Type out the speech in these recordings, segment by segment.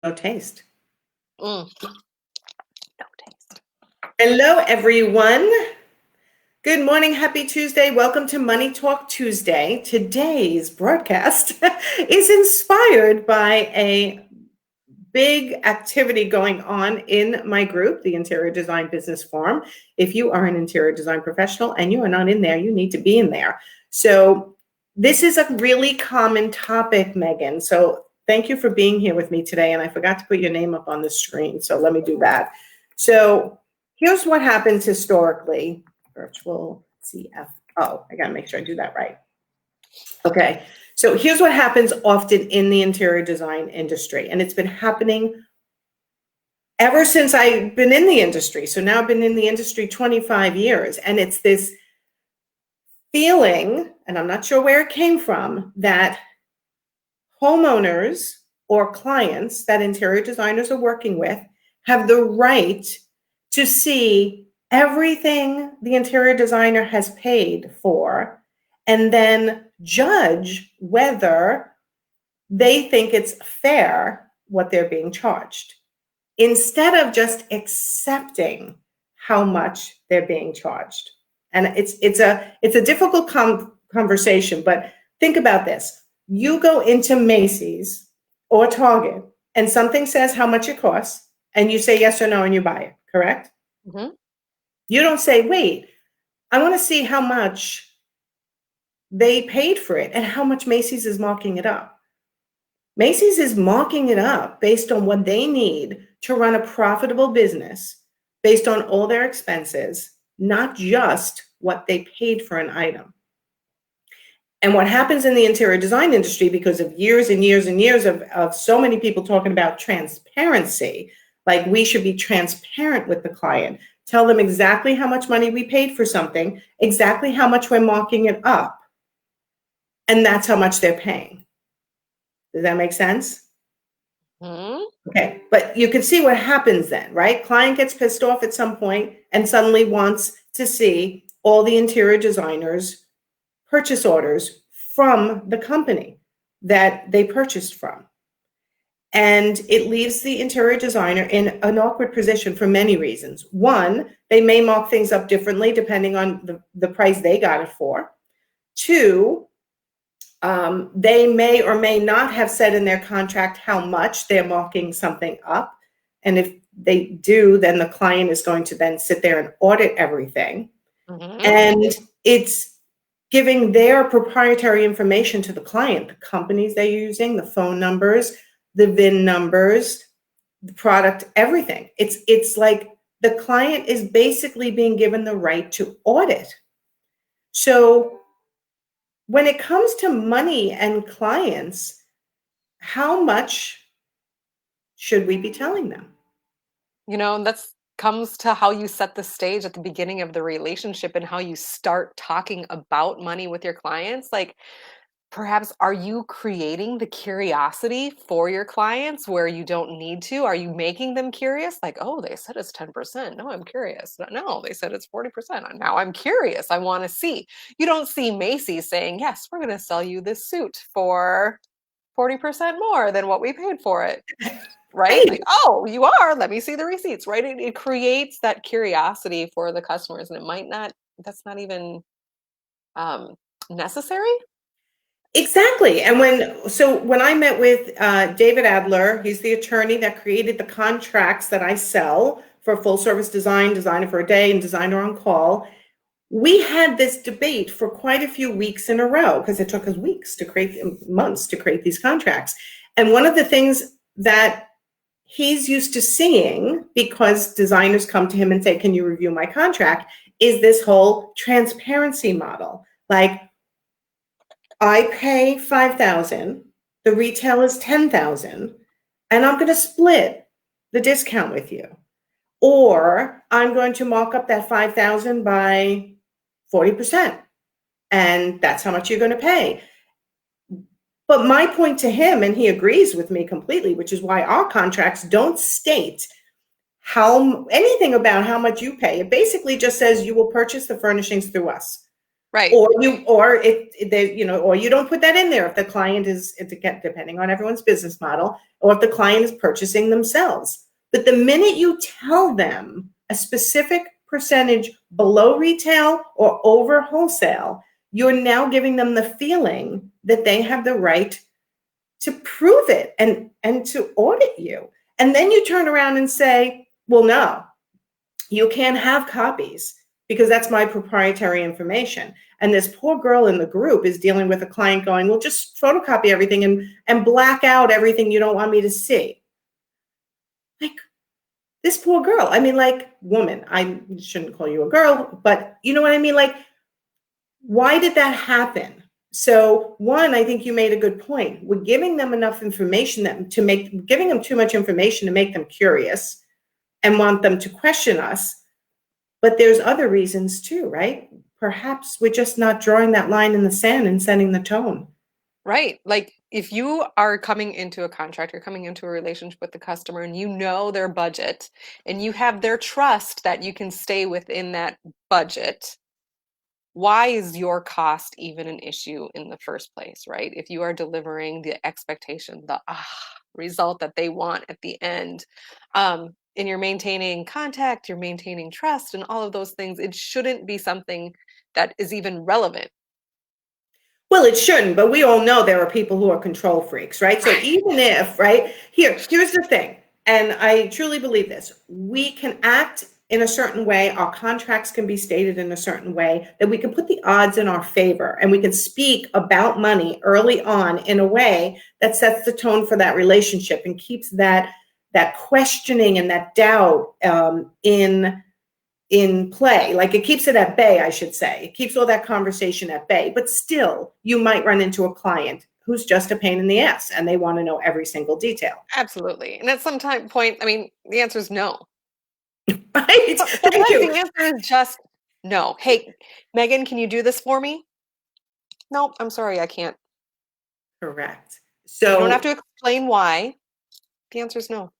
No taste. No taste. Hello, everyone. Good morning. Happy Tuesday. Welcome to Money Talk Tuesday. Today's broadcast is inspired by a big activity going on in my group, the Interior Design Business Forum. If you are an interior design professional and you are not in there, you need to be in there. So this is a really common topic, Megan. So thank you for being here with me today. And I forgot to put your name up on the screen, so let me do that. So here's what happens historically. Virtual CFO. I got to make sure I do that right. Okay. So here's what happens often in the interior design industry, and it's been happening ever since I've been in the industry. So now I've been in the industry 25 years, and it's this feeling, and I'm not sure where it came from, that homeowners or clients that interior designers are working with have the right to see everything the interior designer has paid for and then judge whether they think it's fair what they're being charged, instead of just accepting how much they're being charged. And it's a difficult conversation, but think about this. You go into Macy's or Target and something says how much it costs, and you say yes or no and you buy it, correct? Mm-hmm. You don't say, wait, I want to see how much they paid for it and how much Macy's is marking it up. Macy's is marking it up based on what they need to run a profitable business, based on all their expenses, not just what they paid for an item. And what happens in the interior design industry, because of years and years and years of so many people talking about transparency, like we should be transparent with the client, tell them exactly how much money we paid for something, exactly how much we're marking it up, and that's how much they're paying. Does that make sense? Mm-hmm. Okay, but you can see what happens then, right? Client gets pissed off at some point and suddenly wants to see all the interior designers' purchase orders from the company that they purchased from. And it leaves the interior designer in an awkward position for many reasons. One, they may mark things up differently depending on the price they got it for. Two, they may or may not have said in their contract how much they're marking something up. And if they do, then the client is going to then sit there and audit everything. Mm-hmm. And it's giving their proprietary information to the client, the companies they're using, the phone numbers, the VIN numbers, the product, everything. It's like the client is basically being given the right to audit. So when it comes to money and clients, how much should we be telling them? That's comes to how you set the stage at the beginning of the relationship and how you start talking about money with your clients. Like, perhaps are you creating the curiosity for your clients where you don't need to? Are you making them curious? Like, oh, they said it's 10%. No, I'm curious. No, they said it's 40%. Now I'm curious. I want to see. You don't see Macy's saying, yes, we're going to sell you this suit for 40% more than what we paid for it. Right? Right. Like, oh, you are. Let me see the receipts, right? It creates that curiosity for the customers, and that's not even um, necessary. Exactly. And when I met with David Adler, he's the attorney that created the contracts that I sell for full service design, designer for a day, and designer on call. We had this debate for quite a few weeks in a row because it took us months to create these contracts. And one of the things that he's used to seeing, because designers come to him and say, can you review my contract, is this whole transparency model. Like, I pay 5,000, the retail is 10,000, and I'm going to split the discount with you. Or I'm going to mark up that 5,000 by 40%, and that's how much you're going to pay. But my point to him, and he agrees with me completely, which is why our contracts don't state anything about how much you pay. It basically just says you will purchase the furnishings through us. Right. Or or you don't put that in there if the client is, it's again, depending on everyone's business model, or if the client is purchasing themselves. But the minute you tell them a specific percentage below retail or over wholesale, you're now giving them the feeling that they have the right to prove it and to audit you. And then you turn around and say, well, no, you can't have copies because that's my proprietary information. And this poor girl in the group is dealing with a client going, well, just photocopy everything and black out everything you don't want me to see. Like, this poor girl. I mean, like, woman, I shouldn't call you a girl, but you know what I mean? Like, why did that happen? So one, I think you made a good point. We're giving them enough information giving them too much information to make them curious and want them to question us. But there's other reasons too, right? Perhaps we're just not drawing that line in the sand and setting the tone. Right. Like if you are coming into a contract, you're coming into a relationship with the customer and you know their budget and you have their trust that you can stay within that budget, why is your cost even an issue in the first place, right? If you are delivering the expectation, the result that they want at the end, and you're maintaining contact, you're maintaining trust, and all of those things, it shouldn't be something that is even relevant. Well, it shouldn't, but we all know there are people who are control freaks, right? So even if, right, here's the thing, and I truly believe this, we can act in a certain way, our contracts can be stated in a certain way, that we can put the odds in our favor, and we can speak about money early on in a way that sets the tone for that relationship and keeps that questioning and that doubt in play. Like, it keeps it at bay, I should say. It keeps all that conversation at bay. But still, you might run into a client who's just a pain in the ass and they want to know every single detail. Absolutely. And at some point, I mean, the answer is no. Right? Thank Sometimes you. the answer is just no. Hey, Megan, can you do this for me? Nope, I'm sorry, I can't. Correct. You don't have So, to explain why. The answer is no.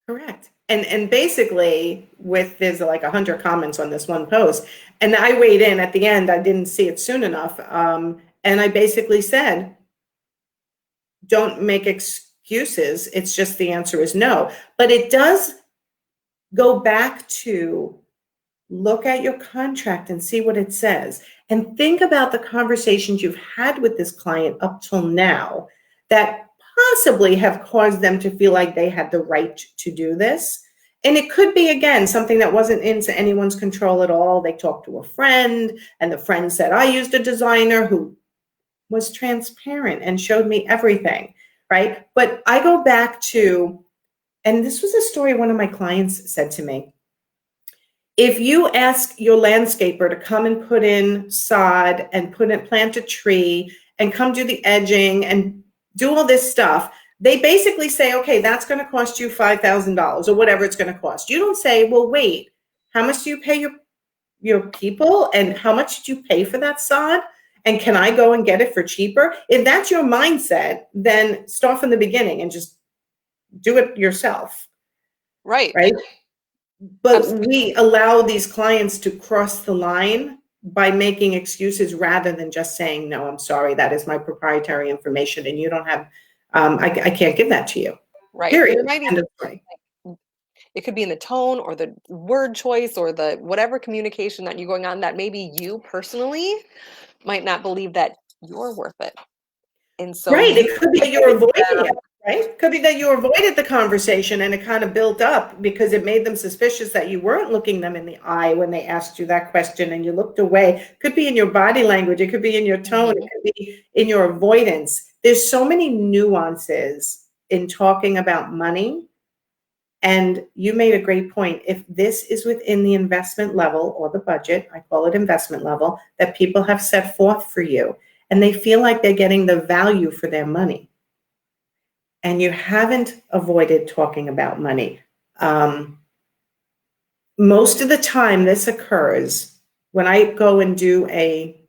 correct. And basically, there's like 100 comments on this one post, and I weighed in at the end. I didn't see it soon enough, and I basically said, "Don't make excuses. It's just the answer is no." But it does go back to look at your contract and see what it says, and think about the conversations you've had with this client up till now that possibly have caused them to feel like they had the right to do this. And it could be, again, something that wasn't into anyone's control at all. They talked to a friend and the friend said, I used a designer who was transparent and showed me everything, right? But I go back to, and this was a story one of my clients said to me. If you ask your landscaper to come and put in sod and plant a tree and come do the edging and do all this stuff, they basically say, okay, that's going to cost you $5,000 or whatever it's going to cost. You don't say, well, wait, how much do you pay your people, and how much did you pay for that sod? And can I go and get it for cheaper? If that's your mindset, then start from the beginning and just do it yourself, Right. right? But Absolutely. we allow these clients to cross the line by making excuses rather than just saying, no, I'm sorry, that is my proprietary information and you don't have, I can't give that to you. Right. Period. There might End even of story. it could be in the tone or the word choice or the whatever communication that you're going on that maybe you personally might not believe that you're worth it. And so Right. you It could be that you're avoiding it, right? Could be that you avoided the conversation and it kind of built up because it made them suspicious that you weren't looking them in the eye when they asked you that question and you looked away. Could be in your body language. It could be in your tone. It could be in your avoidance. There's so many nuances in talking about money. And you made a great point. If this is within the investment level or the budget, I call it investment level, that people have set forth for you, and they feel like they're getting the value for their money, and you haven't avoided talking about money. Most of the time, this occurs when I go and do a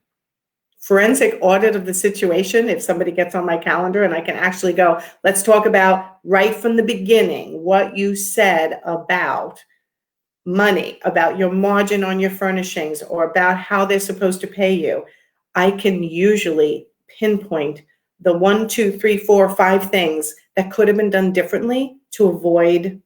forensic audit of the situation. If somebody gets on my calendar and I can actually go, let's talk about right from the beginning what you said about money, about your margin on your furnishings, or about how they're supposed to pay you, I can usually pinpoint the 1, 2, 3, 4, 5 things that could have been done differently to avoid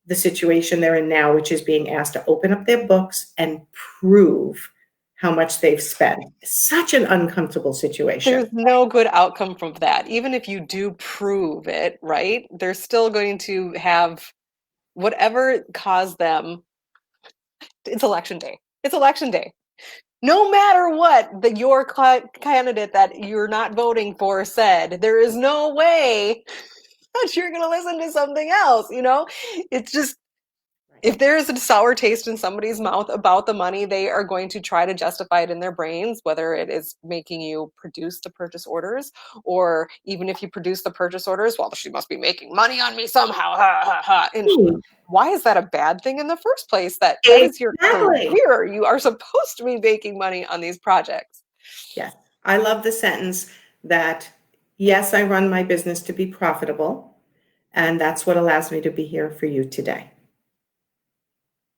the situation they're in now, which is being asked to open up their books and prove how much they've spent. Such an uncomfortable situation. There's no good outcome from that. Even if you do prove it, right? They're still going to have whatever caused them. It's election day. It's election day. No matter what your candidate that you're not voting for said, there is no way that you're going to listen to something else, you know? It's just, if there is a sour taste in somebody's mouth about the money, they are going to try to justify it in their brains, whether it is making you produce the purchase orders, or even if you produce the purchase orders, well, she must be making money on me somehow. Ha, ha, ha. And why is that a bad thing in the first place? That is your Exactly. career. You are supposed to be making money on these projects. Yes. I love the sentence that, yes, I run my business to be profitable, and that's what allows me to be here for you today.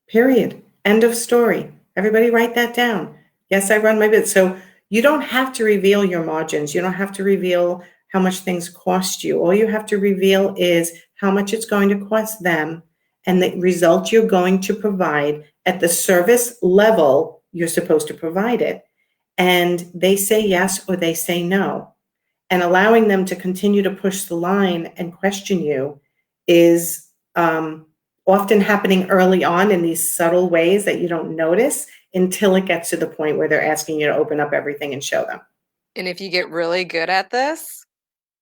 Period. End of story. Everybody write that down. Yes, I run my business. So you don't have to reveal your margins. You don't have to reveal how much things cost you. All you have to reveal is how much it's going to cost them and the result you're going to provide at the service level you're supposed to provide it. And they say yes or they say no. And allowing them to continue to push the line and question you is often happening early on in these subtle ways that you don't notice until it gets to the point where they're asking you to open up everything and show them. And if you get really good at this,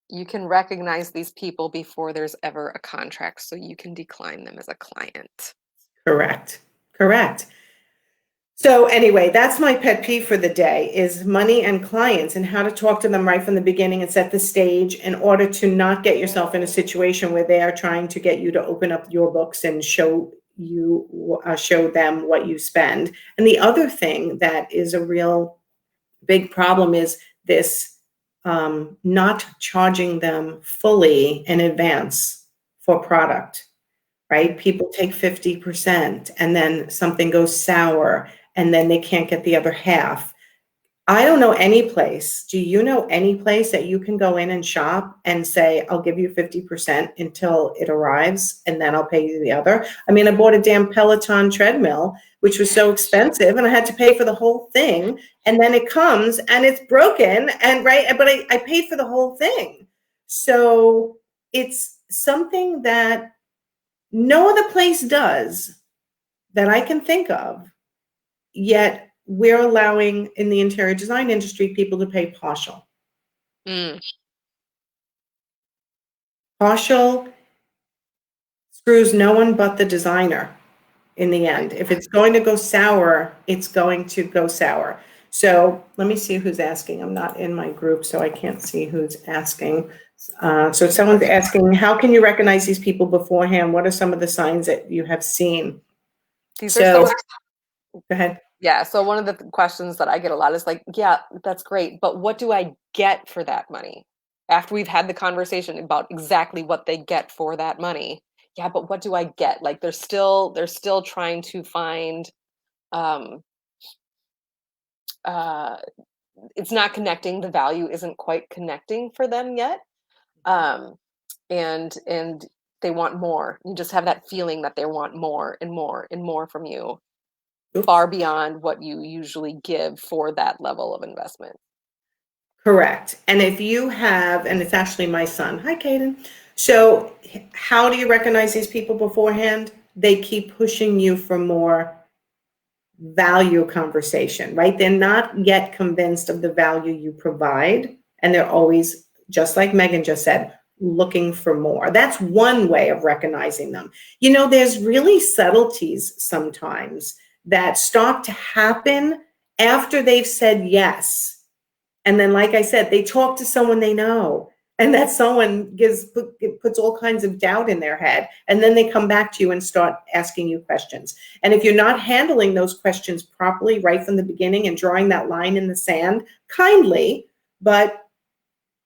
you can recognize these people before there's ever a contract, so you can decline them as a client. Correct. Correct. So anyway, that's my pet peeve for the day is money and clients and how to talk to them right from the beginning and set the stage in order to not get yourself in a situation where they are trying to get you to open up your books and show them what you spend. And the other thing that is a real big problem is this not charging them fully in advance for product, right? People take 50% and then something goes sour and then they can't get the other half. I don't know any place. Do you know any place that you can go in and shop and say, I'll give you 50% until it arrives and then I'll pay you the other? I mean, I bought a damn Peloton treadmill, which was so expensive and I had to pay for the whole thing. And then it comes and it's broken and but I paid for the whole thing. So it's something that no other place does that I can think of, yet we're allowing in the interior design industry people to pay partial. Partial screws no one but the designer in the end. If it's going to go sour, it's going to go sour. So let me see who's asking. I'm not in my group, so I can't see who's asking. So someone's asking, how can you recognize these people beforehand? What are some of the signs that you have seen? Go ahead. Yeah, so one of the questions that I get a lot is like, yeah, that's great, but what do I get for that money? After we've had the conversation about exactly what they get for that money. Yeah, but what do I get? Like they're still trying to find it's not connecting, the value isn't quite connecting for them yet. And they want more. You just have that feeling that they want more and more and more from you. Far beyond what you usually give for that level of investment. Correct. And if you have, and it's actually my son. Hi, Caden. So how do you recognize these people beforehand? They keep pushing you for more value conversation, right? They're not yet convinced of the value you provide. And they're always, just like Megan just said, looking for more. That's one way of recognizing them. You know, there's really subtleties sometimes that start to happen after they've said yes. And then, like I said, they talk to someone they know, and that someone puts all kinds of doubt in their head. And then they come back to you and start asking you questions. And if you're not handling those questions properly right from the beginning and drawing that line in the sand, kindly, but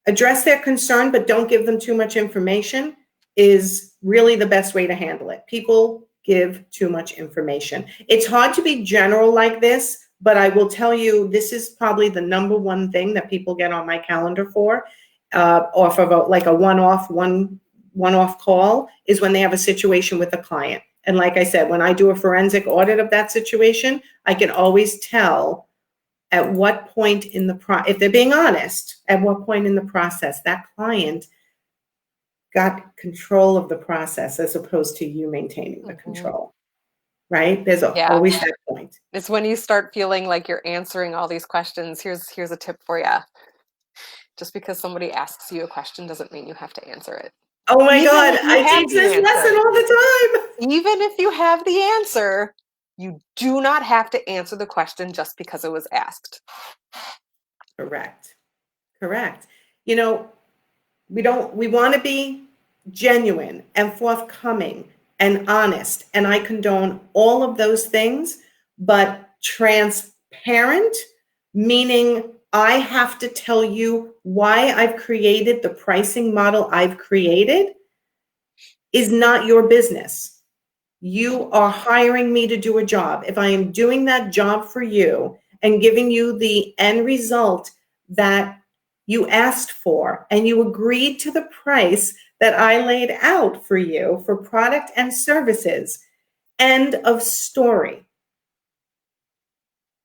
address their concern, but don't give them too much information, is really the best way to handle it. People give too much information. It's hard to be general like this, but I will tell you, this is probably the number one thing that people get on my calendar for, off of like a one-off call, is when they have a situation with a client. And like I said, when I do a forensic audit of that situation, I can always tell at what point in the if they're being honest, at what point in the process that client got control of the process as opposed to you maintaining the control, right? There's Yeah. always that point. It's when you start feeling like you're answering all these questions. Here's a tip for you. Just because somebody asks you a question doesn't mean you have to answer it. Oh my Even God, if you I have teach the this lesson answer. all the time. Even if you have the answer, you do not have to answer the question just because it was asked. Correct. Correct. You know, we want to be genuine and forthcoming and honest. And I condone all of those things, but transparent, meaning I have to tell you why I've created the pricing model I've created, is not your business. You are hiring me to do a job. If I am doing that job for you and giving you the end result that you asked for, and you agreed to the price that I laid out for you for product and services, end of story.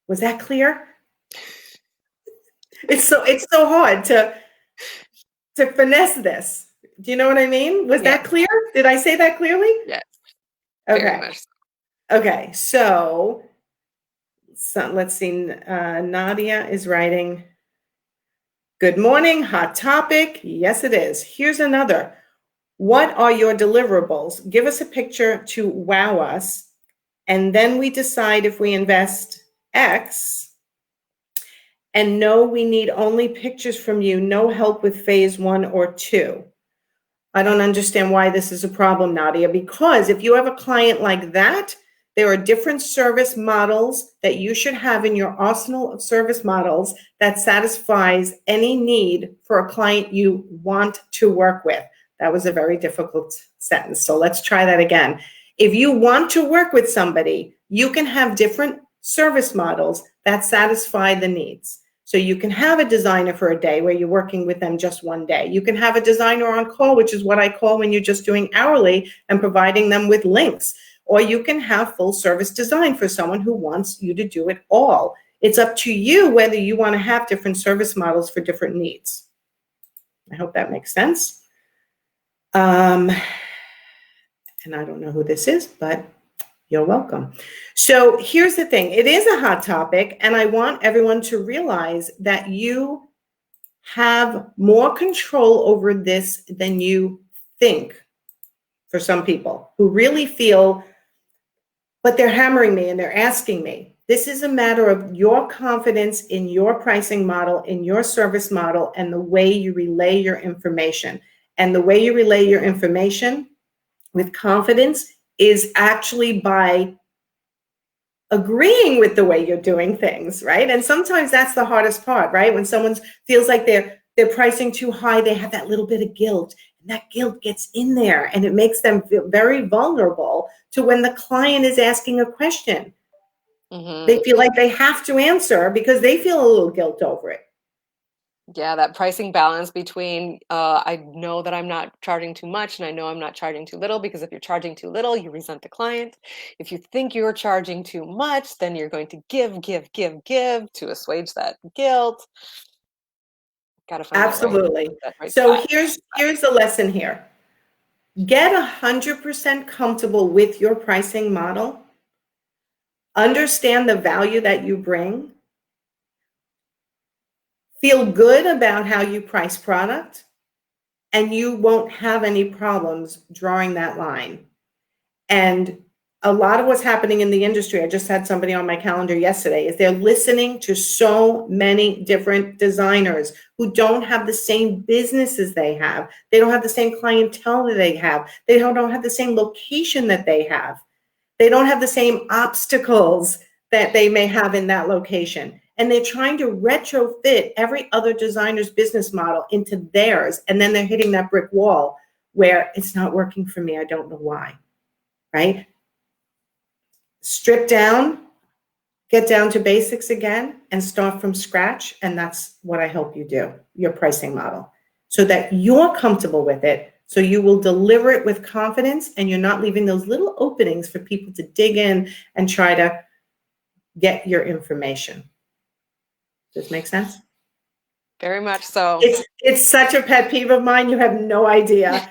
Was that clear? It's so hard to finesse this. Do you know what I mean? Was Yeah. that clear? Did I say that clearly? Yes. Okay. Very much so. Okay. So let's see. Nadia is writing, good morning, hot topic. Yes, it is. Here's another. What are your deliverables? Give us a picture to wow us, and then we decide if we invest X. And no, we need only pictures from you, no help with phase 1 or 2. I don't understand why this is a problem, Nadia, because if you have a client like that, there are different service models that you should have in your arsenal of service models that satisfies any need for a client you want to work with. That was a very difficult sentence, so let's try that again. If you want to work with somebody, you can have different service models that satisfy the needs. So you can have a designer for a day where you're working with them just one day. You can have a designer on call, which is what I call when you're just doing hourly and providing them with links. Or you can have full service design for someone who wants you to do it all. It's up to you whether you want to have different service models for different needs. I hope that makes sense. And I don't know who this is, but you're welcome. So here's the thing. It is a hot topic, and I want everyone to realize that you have more control over this than you think. For some people who really feel, but they're hammering me and they're asking me. This is a matter of your confidence in your pricing model, in your service model, and the way you relay your information. And the way you relay your information with confidence is actually by agreeing with the way you're doing things, right? And sometimes that's the hardest part, right? When someone feels like they're pricing too high, they have that little bit of guilt, and that guilt gets in there, and it makes them feel very vulnerable to when the client is asking a question. They feel like they have to answer because they feel a little guilt over it. Yeah, that pricing balance between I know that I'm not charging too much and I know I'm not charging too little, because if you're charging too little, you resent the client. If you think you're charging too much, then you're going to give to assuage that guilt. Got to find Absolutely. that right So spot. here's the lesson here. Get 100% comfortable with your pricing model. Understand the value that you bring. Feel good about how you price product, and you won't have any problems drawing that line. And a lot of what's happening in the industry, I just had somebody on my calendar yesterday, is they're listening to so many different designers who don't have the same businesses they have. They don't have the same clientele that they have. They don't have the same location that they have. They don't have the same obstacles that they may have in that location. And they're trying to retrofit every other designer's business model into theirs. And then they're hitting that brick wall where it's not working for me. I don't know why, right? strip down, get down to basics again, and start from scratch. And that's what I help you do, your pricing model, so that you're comfortable with it. So you will deliver it with confidence, and you're not leaving those little openings for people to dig in and try to get your information. Does this make sense? Very much so. It's such a pet peeve of mine. You have no idea.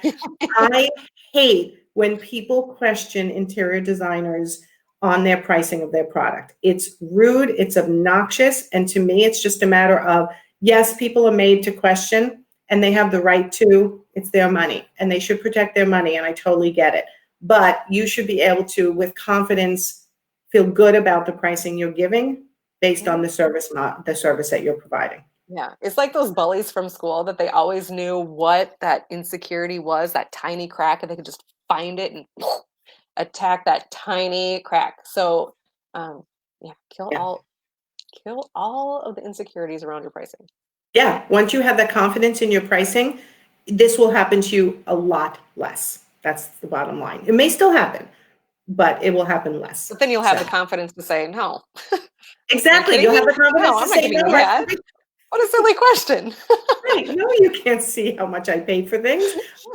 I hate when people question interior designers on their pricing of their product. It's rude, it's obnoxious, and to me, it's just a matter of, yes, people are made to question, and they have the right to. It's their money, and they should protect their money, and I totally get it. But you should be able to, with confidence, feel good about the pricing you're giving based on the service that you're providing. Yeah, it's like those bullies from school that they always knew what that insecurity was, that tiny crack, and they could just find it and attack that tiny crack. So, yeah, kill Yeah. all of the insecurities around your pricing. Yeah, once you have that confidence in your pricing, this will happen to you a lot less. That's the bottom line. It may still happen, but it will happen less. But then you'll have So, the confidence to say no. exactly. Kidding You'll me? have the confidence No, to I'm not say giving no. you that. What a silly question. Right. No, you can't see how much I paid for things.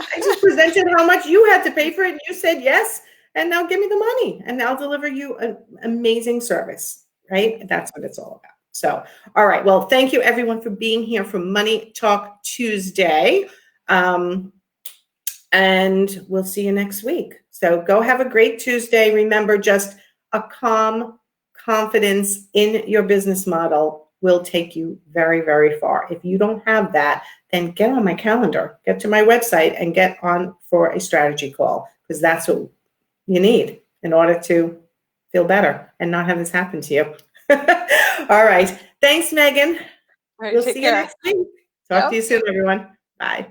I just presented how much you had to pay for it, and you said yes, and now give me the money, and I'll deliver you an amazing service, right? That's what it's all about. So, all right. Well, thank you everyone for being here for Money Talk Tuesday. And we'll see you next week. So go have a great Tuesday. Remember, just a calm confidence in your business model will take you very, very far. If you don't have that, then get on my calendar, get to my website, and get on for a strategy call, because that's what you need in order to feel better and not have this happen to you. All right. Thanks, Megan. All right, We'll take see you care. next week. Talk to Yep. you soon, everyone. Bye.